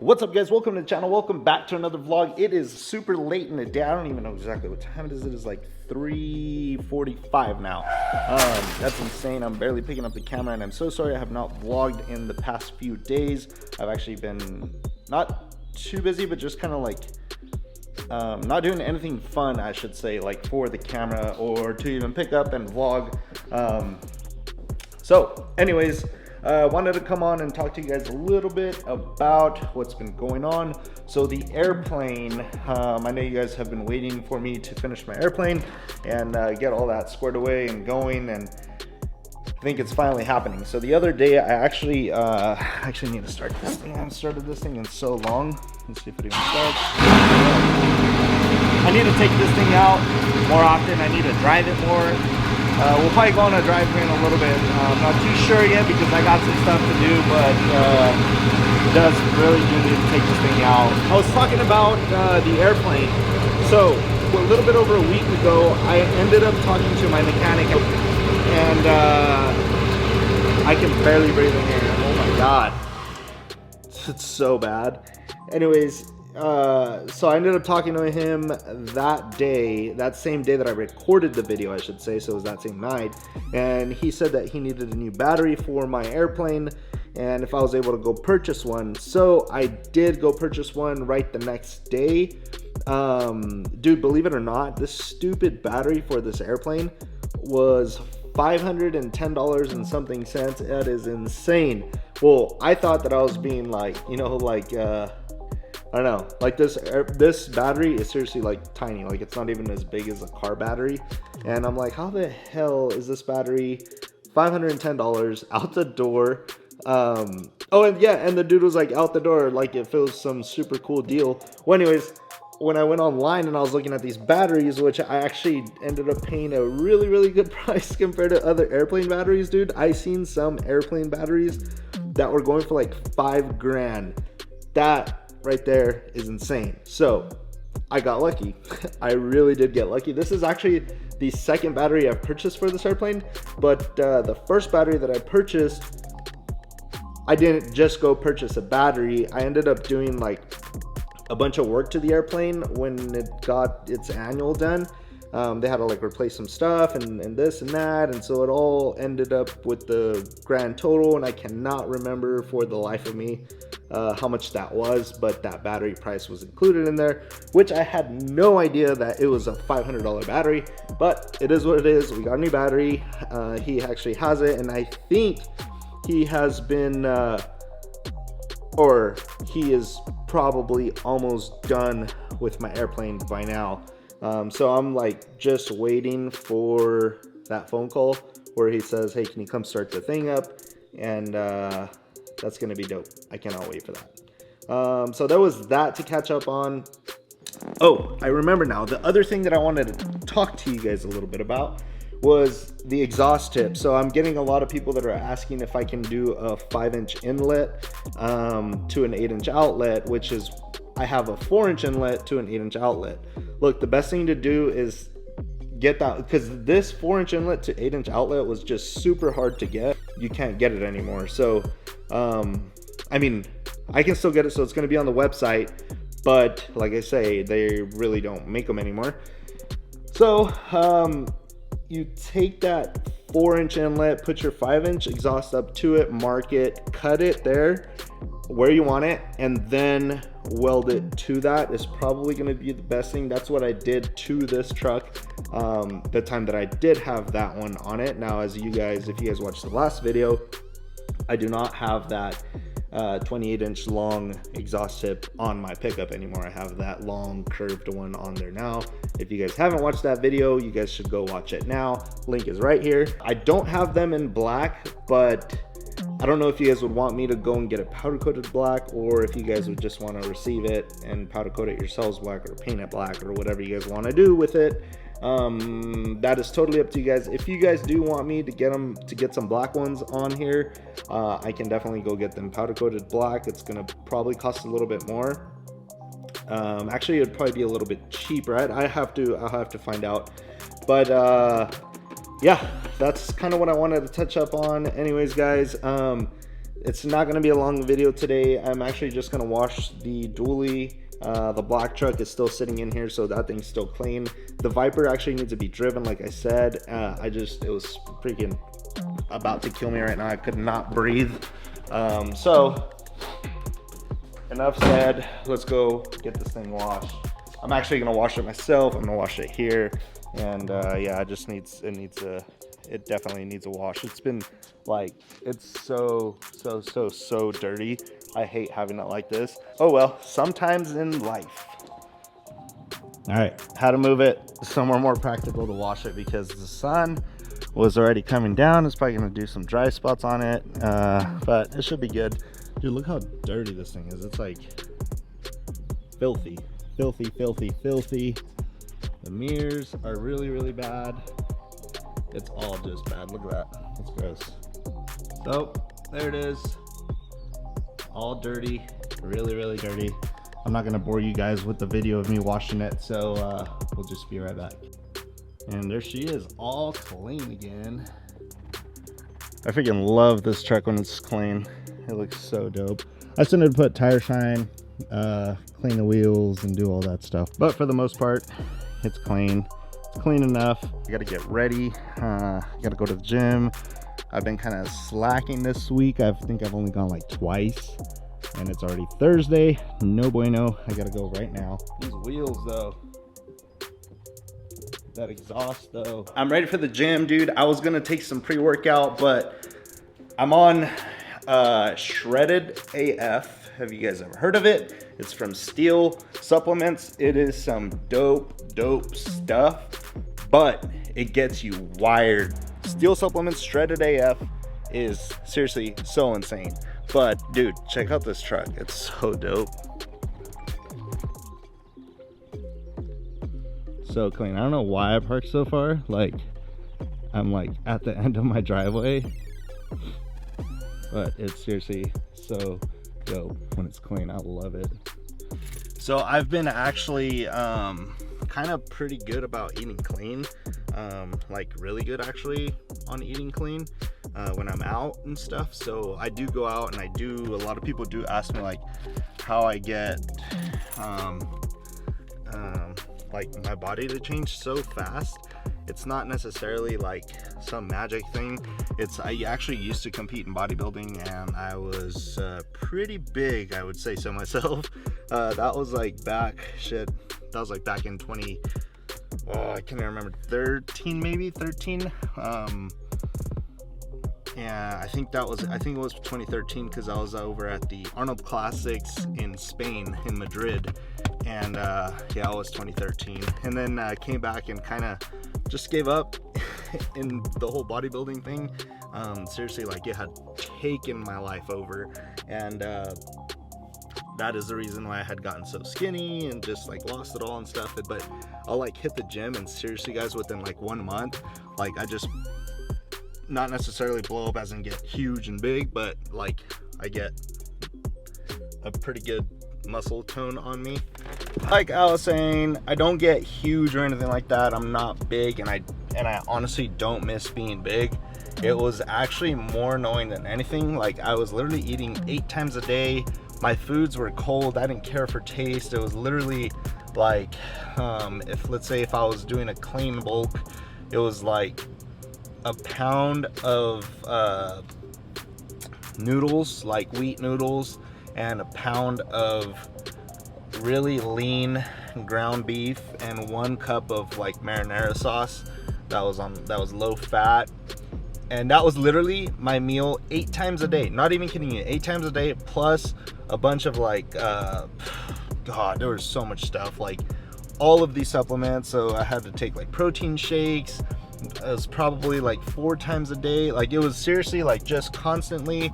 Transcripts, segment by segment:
What's up, guys? Welcome to the channel. Welcome back to another vlog. It is super late in the day. I don't even know exactly what time it is. It is like 3:45 now. That's insane. I'm barely picking up the camera, and I'm so sorry I have not vlogged in the past few days. I've actually been not too busy, but just kind of like not doing anything fun, I should say, like for the camera or to even pick up and vlog. So anyways, wanted to come on and talk to you guys a little bit about what's been going on. So the airplane, I know you guys have been waiting for me to finish my airplane and get all that squared away and going, and I think it's finally happening. So the other day I actually need to start this thing. I haven't started this thing in so long. Let's see if it even starts. I need to take this thing out more often. I need to drive it more. We'll probably go on a drive in a little bit. I'm not too sure yet because I got some stuff to do, but it does really do need to take this thing out. I was talking about the airplane. So a little bit over a week ago, I ended up talking to my mechanic, and I can barely breathe in here. Oh my god, it's so bad. Anyways, so I ended up talking to him that same day that I recorded the video, I should say. So it was that same night, and he said that he needed a new battery for my airplane and if I was able to go purchase one. So I did go purchase one right the next day. Dude, believe it or not, this stupid battery for this airplane was $510 and something cents. That is insane. Well, I thought that I was being like, I don't know, like this battery is seriously like tiny, like it's not even as big as a car battery. And I'm like, how the hell is this battery $510 out the door? Oh, and yeah, and the dude was like out the door like if it was some super cool deal. Well, anyways, when I went online and I was looking at these batteries, which I actually ended up paying a really good price compared to other airplane batteries, dude. I seen some airplane batteries that were going for like $5,000. That right there is insane. So I got lucky. I really did get lucky. This is actually the second battery I've purchased for this airplane, but the first battery that I purchased, I didn't just go purchase a battery. I ended up doing like a bunch of work to the airplane when it got its annual done. They had to like replace some stuff and this and that, and so it all ended up with the grand total, and I cannot remember for the life of me how much that was, but that battery price was included in there, which I had no idea that it was a $500 battery, but it is what it is. We got a new battery. He actually has it, and I think he has been or he is probably almost done with my airplane by now. So I'm like just waiting for that phone call where he says, hey, can you come start the thing up? And that's gonna be dope. I cannot wait for that. So there was that to catch up on. Oh, I remember now. The other thing that I wanted to talk to you guys a little bit about was the exhaust tip. So I'm getting a lot of people that are asking if I can do a 5-inch inlet to an 8-inch outlet, which is, I have a 4-inch inlet to an 8-inch outlet. Look, the best thing to do is get that, because this 4-inch inlet to 8-inch outlet was just super hard to get. You can't get it anymore. So I mean, I can still get it, so it's going to be on the website, but like I say, they really don't make them anymore. So you take that 4-inch inlet, put your 5-inch exhaust up to it, mark it, cut it there where you want it, and then weld it to that is probably going to be the best thing. That's what I did to this truck the time that I did have that one on it. Now, as you guys, if you guys watched the last video, I do not have that 28-inch long exhaust tip on my pickup anymore. I have that long curved one on there now. If you guys haven't watched that video, you guys should go watch it now. Link is right here. I don't have them in black, but I don't know if you guys would want me to go and get it powder coated black, or if you guys would just want to receive it and powder coat it yourselves black, or paint it black, or whatever you guys want to do with it. That is totally up to you guys. If you guys do want me to get some black ones on here, I can definitely go get them powder coated black. It's gonna probably cost a little bit more. Actually, it'd probably be a little bit cheaper. I'll have to find out, but yeah, that's kind of what I wanted to touch up on. Anyways, guys, It's not going to be a long video today. I'm actually just going to wash the dually. The black truck is still sitting in here, so that thing's still clean. The Viper actually needs to be driven, like I said. It was freaking about to kill me right now. I could not breathe. So enough said. Let's go get this thing washed. I'm actually gonna wash it myself. I'm gonna wash it here, and yeah, it definitely needs a wash. It's been like, it's so dirty. I hate having it like this. Oh well, sometimes in life. All right, how to move it somewhere more practical to wash it, because the sun was already coming down. It's probably gonna do some dry spots on it, but it should be good. Dude, look how dirty this thing is. It's like filthy. The mirrors are really bad. It's all just bad. Look at that. It's gross. So there it is, all dirty, really dirty. I'm not gonna bore you guys with the video of me washing it, so we'll just be right back. And there she is, all clean again. I freaking love this truck when it's clean. It looks so dope. I still need to put tire shine, clean the wheels and do all that stuff, but for the most part it's clean. It's clean enough. I gotta get ready. Gotta go to the gym. I've been kind of slacking this week. I think I've only gone like twice, and it's already Thursday. No bueno. I gotta go right now. These wheels though, that exhaust though. I'm ready for the gym, dude. I was gonna take some pre-workout, but I'm on Shredded AF. Have you guys ever heard of it? It's from Steel Supplements. It is some dope stuff, but it gets you wired. Steel Supplements Shredded AF is seriously so insane. But dude, check out this truck. It's so dope. So clean. I don't know why I parked so far. Like, I'm like at the end of my driveway, but it's seriously so dope when it's clean. I love it. So I've been actually kind of pretty good about eating clean, like really good actually on eating clean when I'm out and stuff. So I do go out and a lot of people do ask me like how I get like my body to change so fast. It's not necessarily like some magic thing. I actually used to compete in bodybuilding, and I was pretty big, I would say so myself. That was like back in 20, I can't remember, 13 maybe, 13. Yeah, I think it was 2013, because I was over at the Arnold Classics in Spain, in Madrid, and yeah, it was 2013. And then I came back and kind of just gave up in the whole bodybuilding thing. Seriously, like it had taken my life over, and that is the reason why I had gotten so skinny and just like lost it all and stuff. But I'll like hit the gym, and seriously guys, within like 1 month, like I just not necessarily blow up as in get huge and big, but like I get a pretty good muscle tone on me. Like I was saying, I don't get huge or anything like that. I'm not big, and I honestly don't miss being big. It was actually more annoying than anything. Like I was literally eating 8 times a day. My foods were cold. I didn't care for taste. It was literally like let's say if I was doing a clean bulk, it was like a pound of noodles, like wheat noodles, and a pound of really lean ground beef, and 1 cup of like marinara sauce that was low fat. And that was literally my meal 8 times a day. Not even kidding you, 8 times a day, plus a bunch of like God, there was so much stuff, like all of these supplements. So I had to take like protein shakes. It was probably like 4 times a day. Like it was seriously like just constantly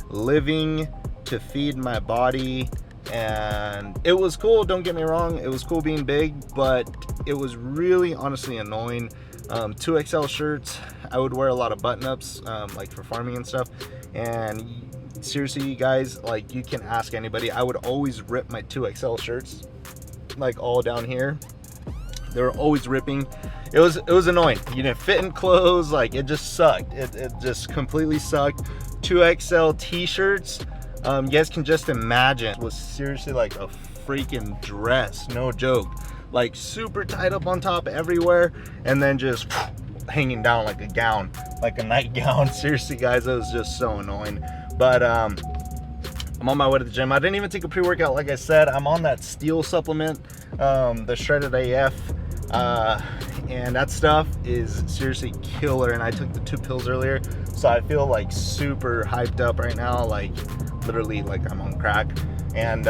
living to feed my body. And it was cool, don't get me wrong, it was cool being big, but it was really honestly annoying. 2XL shirts, I would wear a lot of button-ups, like for farming and stuff. And seriously, you guys, like you can ask anybody, I would always rip my 2XL shirts, like all down here. They were always ripping. It was annoying. You didn't fit in clothes, like it just sucked. It just completely sucked. 2XL t-shirts. You guys can just imagine, it was seriously like a freaking dress, no joke. Like super tight up on top everywhere, and then just hanging down like a gown, like a nightgown. Seriously guys, that was just so annoying. But I'm on my way to the gym. I didn't even take a pre-workout. Like I said, I'm on that steel supplement, the Shredded AF, and that stuff is seriously killer. And I took the 2 pills earlier, so I feel like super hyped up right now, like literally like I'm on crack. And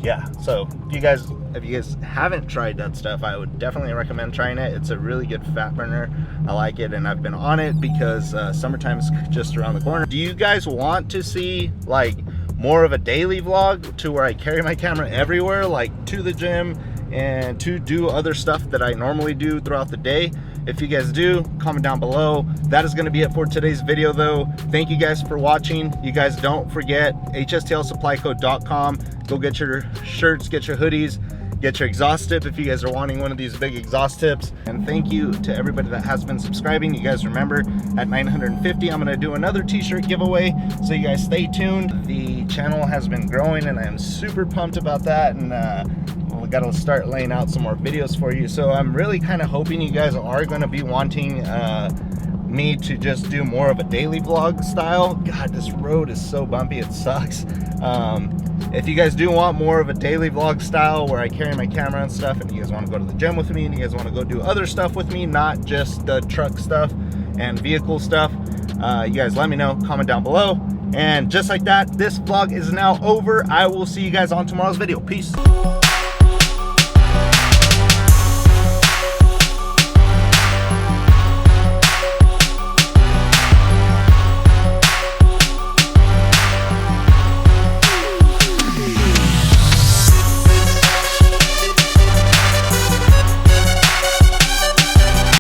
yeah, so if you guys haven't tried that stuff, I would definitely recommend trying it. It's a really good fat burner. I like it, and I've been on it because summertime is just around the corner. Do you guys want to see like more of a daily vlog to where I carry my camera everywhere, like to the gym and to do other stuff that I normally do throughout the day? If you guys do, comment down below. That is going to be it for today's video though. Thank you guys for watching. You guys don't forget hstlsupplyco.com. Go get your shirts, get your hoodies, get your exhaust tip if you guys are wanting one of these big exhaust tips. And thank you to everybody that has been subscribing. You guys remember, at 950 I'm going to do another t-shirt giveaway, so you guys stay tuned. The channel has been growing and I'm super pumped about that, and we got to start laying out some more videos for you. So I'm really kind of hoping you guys are going to be wanting me to just do more of a daily vlog style. God, this road is so bumpy, it sucks. If you guys do want more of a daily vlog style where I carry my camera and stuff, and you guys want to go to the gym with me, and you guys want to go do other stuff with me, not just the truck stuff and vehicle stuff, you guys let me know, comment down below. And just like that, this vlog is now over. I will see you guys on tomorrow's video. Peace.